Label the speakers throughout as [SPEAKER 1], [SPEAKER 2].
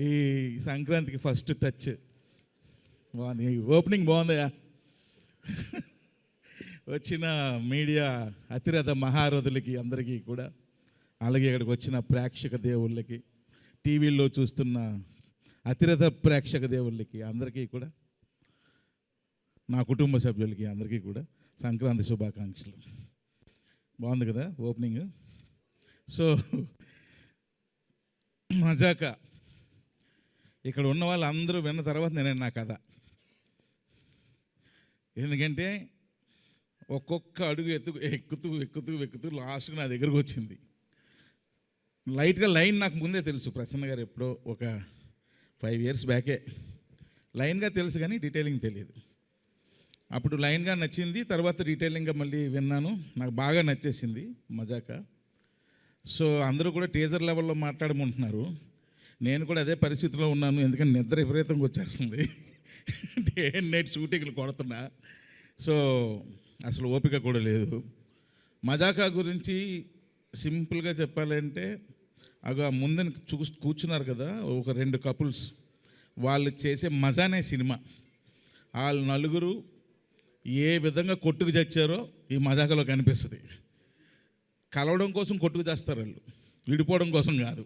[SPEAKER 1] ఈ సంక్రాంతికి first touch బాగుంది, ఓపెనింగ్ బాగుందయా. వచ్చిన మీడియా అతిరథ మహారథులకి అందరికీ కూడా, అలాగే ఇక్కడికి వచ్చిన ప్రేక్షక దేవుళ్ళకి, టీవీల్లో చూస్తున్న అతిరథ ప్రేక్షక దేవుళ్ళకి అందరికీ కూడా, నా కుటుంబ సభ్యులకి అందరికీ కూడా సంక్రాంతి శుభాకాంక్షలు. బాగుంది కదా ఓపెనింగ్. సో మజాక ఇక్కడ ఉన్న వాళ్ళందరూ విన్న తర్వాత నేను నా కథ, ఎందుకంటే ఒక్కొక్క అడుగు ఎక్కుతూ లాస్ట్కి నా దగ్గరకు వచ్చింది. లైట్గా లైన్ నాకు ముందే తెలుసు, ప్రసన్న గారు ఎప్పుడో ఒక 5 years బ్యాకే లైన్గా తెలుసు కానీ డీటెయిలింగ్ తెలియదు. అప్పుడు లైన్గా నచ్చింది, తర్వాత డీటెయిలింగ్గా మళ్ళీ విన్నాను, నాకు బాగా నచ్చేసింది మజాక. సో అందరూ కూడా టీజర్ లెవెల్లో మాట్లాడమంటున్నారు, నేను కూడా అదే పరిస్థితిలో ఉన్నాను, ఎందుకంటే నిద్ర విపరీతంగా వచ్చేస్తుంది. డే నైట్ షూటింగ్లు కొడుతున్నా, సో అసలు ఓపిక కూడా లేదు. మజాకా గురించి సింపుల్గా చెప్పాలంటే, ముందు కూర్చున్నారు కదా ఒక 2 కపుల్స్, వాళ్ళు చేసే మజానే సినిమా. వాళ్ళు నలుగురు ఏ విధంగా కొట్టుకు చచ్చారో ఈ మజాకలో కనిపిస్తుంది. కలవడం కోసం కొట్టుకు చేస్తారు వాళ్ళు, విడిపోవడం కోసం కాదు.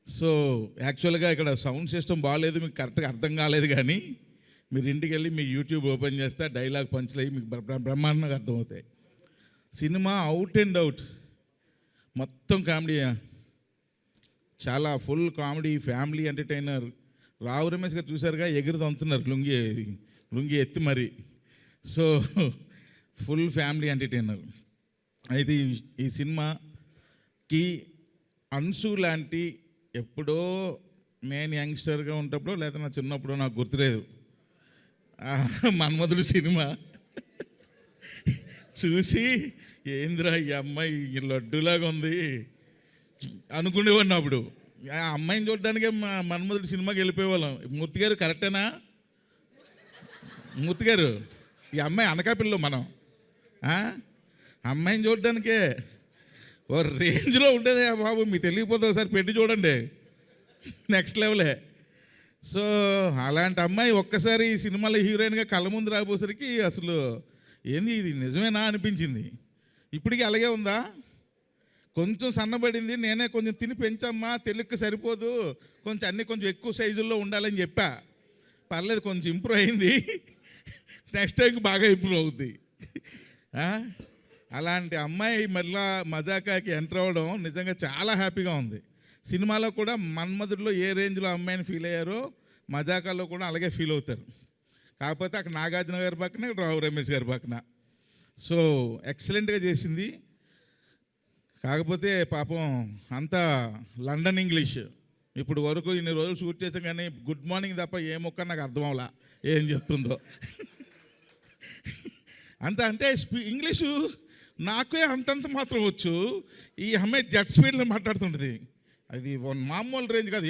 [SPEAKER 1] సో యాక్చువల్గా ఇక్కడ సౌండ్ సిస్టమ్ బాగాలేదు, మీకు కరెక్ట్గా అర్థం కాలేదు, కానీ మీరు ఇంటికి వెళ్ళి మీ యూట్యూబ్ ఓపెన్ చేస్తే డైలాగ్ పంచులు అయ్యి మీకు బ్రహ్మాండంగా అర్థమవుతాయి. సినిమా అవుట్ అండ్ అవుట్ మొత్తం కామెడీ, చాలా full comedy, family entertainer. Rao Ramesh గారు చూసారుగా, ఎగురు తంతున్నారు లుంగి ఎత్తి మరి. So full family entertainer. అయితే ఈ సినిమాకి అన్సు లాంటి, ఎప్పుడో నేను యంగ్స్టర్గా ఉన్నప్పుడు లేదా నా చిన్నప్పుడు నాకు గుర్తులేదు, మన్మధుడు సినిమా చూసి ఏంద్రా ఈ అమ్మాయి ఈ లడ్డులాగా ఉంది అనుకునేవాడిని. అప్పుడు ఆ అమ్మాయిని చూడడానికే మన్మధుడు సినిమాకి వెళ్ళిపోయేవాళ్ళం. మూర్తి గారు కరెక్టేనా? మూర్తి గారు, ఈ అమ్మాయి అనకాపిల్లో మనం అమ్మాయిని చూడడానికే ఓ రేంజ్లో ఉండేది బాబు. మీకు తెలియకపోతే ఒకసారి పెట్టి చూడండి, నెక్స్ట్ లెవెలే. సో అలాంటి అమ్మాయి ఒక్కసారి ఈ సినిమాలో హీరోయిన్గా కళ్ళ ముందు రాబోసరికి అసలు ఏంది ఇది నిజమేనా అనిపించింది. ఇప్పటికీ అలాగే ఉందా? కొంచెం సన్నబడింది, నేనే కొంచెం తిని పెంచమ్మా, తెలుగుకి సరిపోదు, కొంచెం అన్నీ కొంచెం ఎక్కువ సైజుల్లో ఉండాలని చెప్పా. పర్లేదు, కొంచెం ఇంప్రూవ్ అయింది, నెక్స్ట్ టైంకి బాగా ఇంప్రూవ్ అవుద్ది. అలాంటి అమ్మాయి మళ్ళా మజాకాకి ఎంటర్ అవ్వడం నిజంగా చాలా హ్యాపీగా ఉంది. సినిమాలో కూడా మన్మధుడిలో ఏ రేంజ్లో అమ్మాయిని ఫీల్ అయ్యారో మజాకాలో కూడా అలాగే ఫీల్ అవుతారు. కాకపోతే అక్కడ నాగార్జున గారి పక్కన, ఇక్కడ రావు రమేష్ గారి పక్కన. సో ఎక్సలెంట్గా చేసింది. కాకపోతే పాపం అంతా లండన్ ఇంగ్లీష్. ఇప్పుడు వరకు ఇన్ని రోజులు షూట్ చేసాం కానీ గుడ్ మార్నింగ్ తప్ప ఏ మొక్క నాకు అర్థం అవలా ఏం చెప్తుందో. అంత అంటే ఇంగ్లీషు నాకే అంతంత మాత్రం వచ్చు. ఈ అమ్మాయి జెట్ స్పీడ్లో మాట్లాడుతుంటుంది, అది మామూలు రేంజ్ కాదు.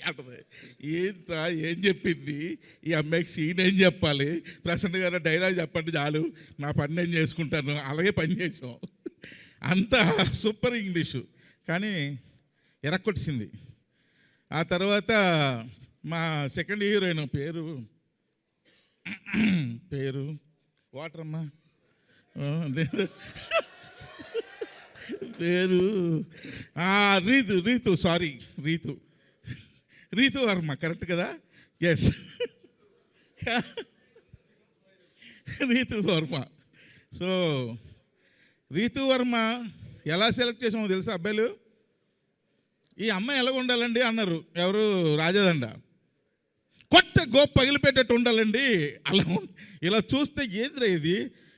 [SPEAKER 1] అంటుంది. ఏంట్రా ఏం చెప్పింది ఈ అమ్మాయికి? సీన్ ఏం చెప్పాలి? ప్రసన్న గారు డైలాగ్ చెప్పండి చాలు, నా పని నేను చేసుకుంటాను. అలాగే పని చేసాం, అంత సూపర్ ఇంగ్లీషు. కానీ ఎరక్కొట్టింది. ఆ తర్వాత మా సెకండ్ హీరోయిన్ పేరు వాటరమ్మా, పేరు రీతు వర్మ, కరెక్ట్ కదా? ఎస్, రీతు వర్మ. సో రీతు వర్మ ఎలా సెలెక్ట్ చేసామో తెలుసా అబ్బాయిలు? ఈ అమ్మాయి ఎలాగ ఉండాలండి అన్నారు ఎవరు, రాజదండ. కొత్త గోప్ పగిలిపెట్టేట్టు ఉండాలండి, అలా ఇలా చూస్తే ఏదిరా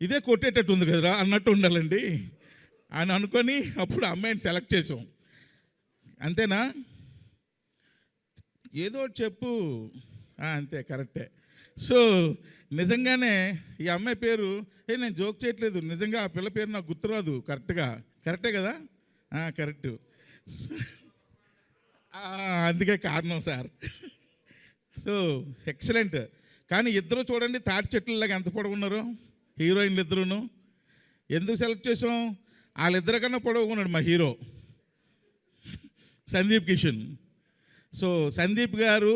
[SPEAKER 1] ఇదే కొట్టేటట్టు ఉంది కదరా అన్నట్టు ఉండాలండి అని అనుకొని అప్పుడు అమ్మాయిని సెలెక్ట్ చేసాం. అంతేనా? ఏదో కరెక్ట్ అంతే, కరెక్టే. సో నిజంగానే ఈ అమ్మాయి పేరు, నేను జోక్ చేయట్లేదు, నిజంగా ఆ పిల్ల పేరు నాకు గుర్తురాదు కరెక్టే కదా? కరెక్ట్. అందుకే కారణం సార్. So excellent. కానీ ఇద్దరు చూడండి తాటి చెట్లలాగా ఎంత పొడవున్నారు హీరోయిన్లు ఇద్దరును. ఎందుకు సెలెక్ట్ చేసాం? వాళ్ళిద్దరికన్నా పొడవుకున్నాడు మా హీరో సందీప్ కిషన్. సో సందీప్ గారు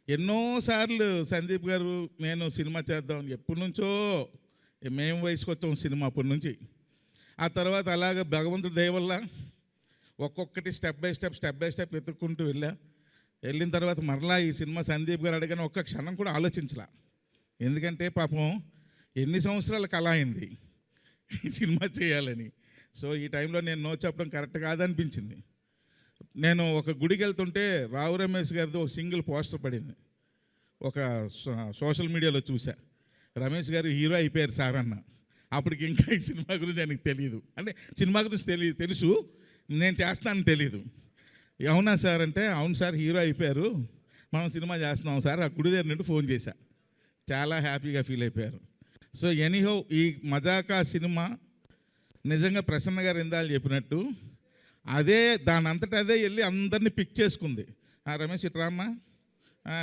[SPEAKER 1] ఎన్నోసార్లు సందీప్ గారు నేను సినిమా చేద్దాం ఎప్పటి నుంచో మేము వయసుకు వచ్చాం సినిమా అప్పటి నుంచి. ఆ తర్వాత అలాగ భగవంతుడి దయ వల్ల ఒక్కొక్కటి స్టెప్ బై స్టెప్ వెతుక్కుంటూ వెళ్ళిన తర్వాత మరలా ఈ సినిమా సందీప్ గారు అడిగిన ఒక్క క్షణం కూడా ఆలోచించలా. ఎందుకంటే పాపం ఎన్ని సంవత్సరాల కళ అయింది ఈ సినిమా చేయాలని. సో ఈ టైంలో నేను నో చెప్పడం కరెక్ట్ కాదనిపించింది. నేను ఒక గుడికి వెళ్తుంటే రావు రమేష్ గారిది ఒక సింగిల్ పోస్టర్ పడింది. ఒక సోషల్ మీడియాలో చూసా, రమేష్ గారు హీరో అయిపోయారు సార్ అన్న. అప్పటికి ఇంకా ఈ సినిమా గురించి ఆయనకు తెలియదు, అంటే సినిమా గురించి తెలుసు, నేను చేస్తానని తెలీదు. అవునా సార్ అంటే, అవును సార్ హీరో అయిపోయారు, మనం సినిమా చేస్తున్నాం సార్. ఆ గుడి దగ్గర నుండి ఫోన్ చేశా, చాలా హ్యాపీగా ఫీల్ అయిపోయారు. సో ఎనీహో ఈ మజాకా సినిమా నిజంగా ప్రసన్న గారు ఇందాలు చెప్పినట్టు అదే దాని అంతటా అదే వెళ్ళి అందరినీ పిక్ చేసుకుంది. రమేష్ ఇట్రామ్మా,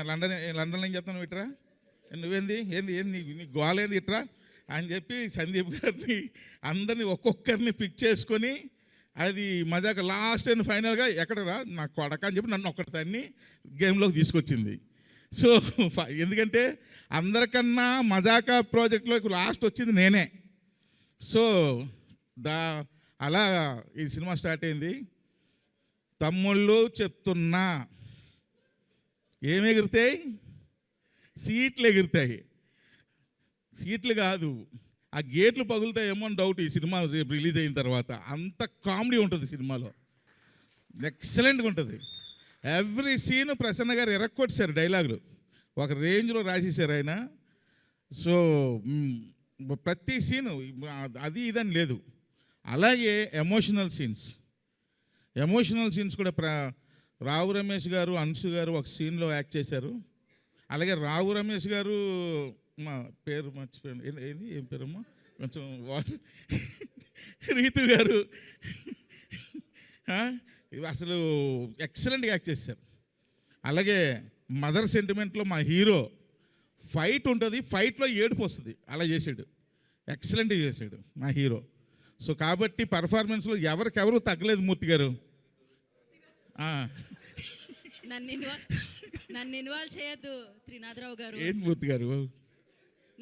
[SPEAKER 1] లండన్లో ఏం చెప్తాను ఇట్రా, నువ్వేంది ఏంది నీ గోలేంది ఇట్రా అని చెప్పి సందీప్ గారిని అందరినీ ఒక్కొక్కరిని పిక్ చేసుకొని అది మజాక లాస్ట్ అండ్ ఫైనల్గా ఎక్కడరా నా కొడక అని చెప్పి నన్ను ఒక్కడిదాన్ని గేమ్లోకి తీసుకొచ్చింది. సో ఎందుకంటే అందరికన్నా మజాకా ప్రాజెక్ట్లోకి లాస్ట్ వచ్చింది నేనే. సో అలా ఈ సినిమా స్టార్ట్ అయింది. తమ్ముళ్ళు చెప్తున్నా, ఏమి ఎగురుతాయి? సీట్లు ఎగురుతాయి. సీట్లు కాదు, ఆ గేట్లు పగులుతాయేమో అని డౌట్ ఈ సినిమా రేపు రిలీజ్ అయిన తర్వాత. అంత కామెడీ ఉంటుంది సినిమాలో, ఎక్సలెంట్గా ఉంటుంది. ఎవ్రీ సీను ప్రసన్న గారు ఎరక్కొచ్చారు, డైలాగులు ఒక రేంజ్లో రాసేసారు ఆయన. సో ప్రతి సీను అది ఇదని లేదు. అలాగే ఎమోషనల్ సీన్స్ కూడా రావు రమేష్ గారు, అంశు గారు ఒక సీన్లో యాక్ట్ చేశారు. అలాగే రావు రమేష్ గారు, మా పేరు మర్చిపోయాను, ఏం పేరమ్మా, కొంచెం రీతు గారు అసలు ఎక్సలెంట్గా యాక్ట్ చేశారు. అలాగే మదర్ సెంటిమెంట్లో మా హీరో ఫైట్ ఉంటుంది, ఫైట్లో ఏడుపు వస్తుంది, అలా చేశాడు, ఎక్సలెంట్గా చేశాడు మా హీరో. సో కాబట్టి పర్ఫార్మెన్స్లో ఎవరికెవరు తగ్గలేదు మూర్తి గారు.
[SPEAKER 2] నన్ను ఇన్వాల్వ్ చేయొద్దు త్రినాథరావు గారు.
[SPEAKER 1] ఏంటి మూర్తి గారు,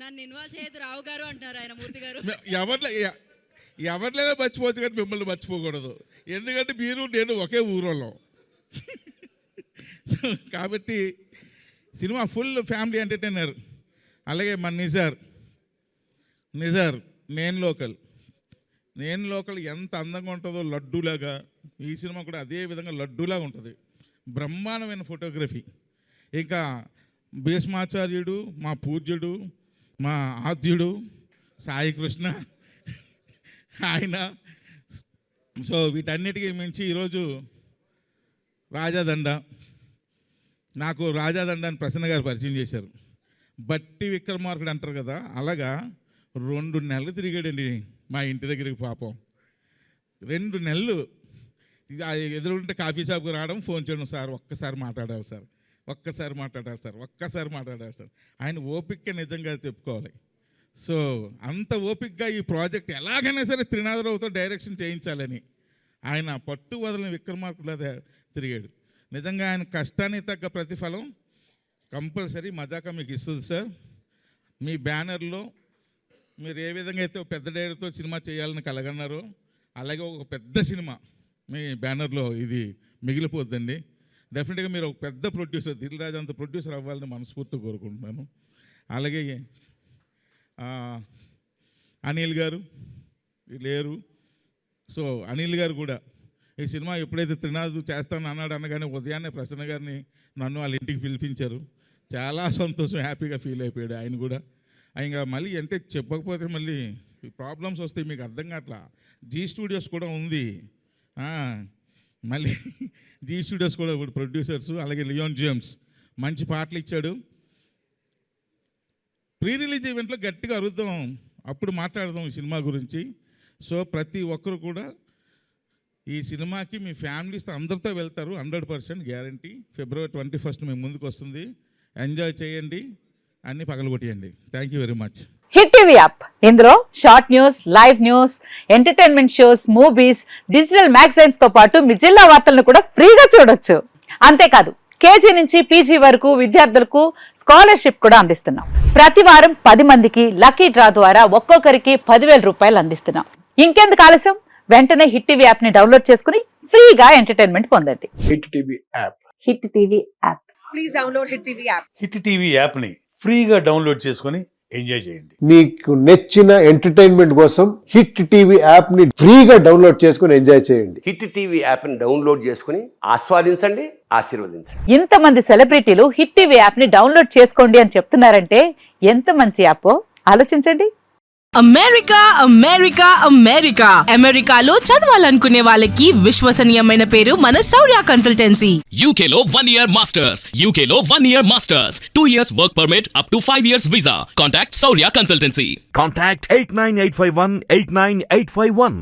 [SPEAKER 2] నన్ను ఇన్వాల్వ్ చేయొద్దు రావు గారు అంటున్నారు ఆయన. మూర్తి గారు
[SPEAKER 1] ఎవరినైనా మర్చిపోవచ్చు కానీ మిమ్మల్ని మర్చిపోకూడదు, ఎందుకంటే మీరు నేను ఒకే ఊరోళ్ళం. కాబట్టి సినిమా ఫుల్ ఫ్యామిలీ ఎంటర్టైనర్. అలాగే మన నిజార్ నేను లోకల్ ఎంత అందంగా ఉంటుందో లడ్డూలాగా, ఈ సినిమా కూడా అదే విధంగా లడ్డూలాగా ఉంటుంది. బ్రహ్మాండమైన ఫోటోగ్రఫీ. ఇంకా భీష్మాచార్యుడు, మా పూజ్యుడు, మా ఆద్యుడు సాయి కృష్ణ ఆయన. సో వీటన్నిటికీ మించి ఈరోజు రాజాదండ, నాకు రాజాదండాన్ని ప్రసన్న గారు పరిచయం చేశారు. బట్టి విక్రమార్కుడు అంటారు కదా, అలాగా 2 నెలలు తిరిగాడండి మా ఇంటి దగ్గరికి. పాపం 2 నెలలు ఎదురుంటే కాఫీ షాప్కి రావడం, ఫోన్ చేయడం, సార్ ఒక్కసారి మాట్లాడాలి సార్, ఒక్కసారి మాట్లాడాలి సార్. ఆయన ఓపిక నిజంగా చెప్పుకోవాలి. సో అంత ఓపికగా ఈ ప్రాజెక్ట్ ఎలాగైనా సరే త్రినాథరావుతో డైరెక్షన్ చేయించాలని ఆయన పట్టు వదలని విక్రమార్కులా తిరిగాడు. నిజంగా ఆయన కష్టానికి తగ్గ ప్రతిఫలం కంపల్సరీ మజాకా మీకు ఇస్తుంది సార్. మీ బ్యానర్లో మీరు ఏ విధంగా అయితే ఒక పెద్ద డైరెక్టర్తో సినిమా చేయాలని కలగన్నారో, అలాగే ఒక పెద్ద సినిమా మీ బ్యానర్లో ఇది మిగిలిపోద్దండి. డెఫినెట్గా మీరు ఒక పెద్ద ప్రొడ్యూసర్, దిల్ రాజు అంత ప్రొడ్యూసర్ అవ్వాలని మనస్ఫూర్తిగా కోరుకుంటున్నాను. అలాగే అనిల్ గారు లేరు. సో అనిల్ గారు కూడా ఈ సినిమా ఎప్పుడైతే త్రినాథ్ చేస్తాను అనగానే ఉదయాన్నే ప్రసన్న గారిని నన్ను వాళ్ళ ఇంటికి పిలిపించారు. చాలా సంతోషం, హ్యాపీగా ఫీల్ అయిపోయాడు ఆయన కూడా. ఇంకా మళ్ళీ ఎంత చెప్పకపోతే మళ్ళీ ప్రాబ్లమ్స్ వస్తాయి, మీకు అర్థం కావట్లా. జీ స్టూడియోస్ కూడా ఉంది, మళ్ళీ జీ స్టూడియోస్ కూడా ఇప్పుడు ప్రొడ్యూసర్స్. అలాగే లియోన్ జేమ్స్ మంచి పాటలు ఇచ్చాడు. ప్రీ రిలీజ్ ఈవెంట్లో గట్టిగా అరుద్దాం, అప్పుడు మాట్లాడదాం ఈ సినిమా గురించి. సో ప్రతి ఒక్కరు కూడా ఈ సినిమాకి మీ ఫ్యామిలీస్తో అందరితో వెళ్తారు, 100% గ్యారంటీ. February 21 మేము ముందుకు వస్తుంది. ఎంజాయ్ చేయండి, అన్నీ పగలగొట్టేయండి. Thank you very much.
[SPEAKER 3] Hit TV app ఇందులో short news, live news, entertainment shows, movies, digital magazines తో పాటు మీ జిల్లా వార్తలను కూడా ఫ్రీగా చూడొచ్చు. అంతేకాదు కేజీ నుంచి పీజీ వరకు విద్యార్థులకు స్కాలర్షిప్ కూడా అందిస్తున్నాం. ప్రతి వారం 10 మందికి లక్కీ డ్రా ద్వారా ఒక్కొక్కరికి 10,000 రూపాయలు అందిస్తున్నాం. ఇంకెందుకు ఆలస్యం, వెంటనే హిట్ టీవీ యాప్ ని డౌన్లోడ్ చేసుకుని ఫ్రీగా ఎంటర్టైన్మెంట్ పొందండి.
[SPEAKER 4] Hit TV app.
[SPEAKER 3] Hit TV app.
[SPEAKER 2] Please download hit TV app.
[SPEAKER 5] Hit TV యాప్ని ఫ్రీగా డౌన్లోడ్ చేసుకొని ఎంజాయ్ చేయండి.
[SPEAKER 4] మీకు నచ్చిన ఎంటర్టైన్మెంట్ కోసం హిట్ టీవీ యాప్ ని ఫ్రీగా డౌన్లోడ్ చేసుకుని ఎంజాయ్ చేయండి.
[SPEAKER 6] హిట్ టీవీ యాప్ని డౌన్లోడ్ చేసుకుని ఆస్వాదించండి, ఆశీర్వదించండి.
[SPEAKER 3] ఇంతమంది సెలబ్రిటీలు హిట్ టీవీ యాప్ ని డౌన్లోడ్ చేసుకోండి అని చెప్తున్నారంటే ఎంత మంచి యాప్ ఆలోచించండి.
[SPEAKER 7] అమెరికా అమెరికా అమెరికా అమెరికాలో చదవాలనుకునే వాళ్ళకి విశ్వసనీయమైన పేరు మన శౌర్య consultancy.
[SPEAKER 8] UK Law 1 Year Masters. UK Law 1 Year Masters. 2 years work permit up to 5 years visa. Contact Saurya Consultancy.
[SPEAKER 9] Contact 89851 89851.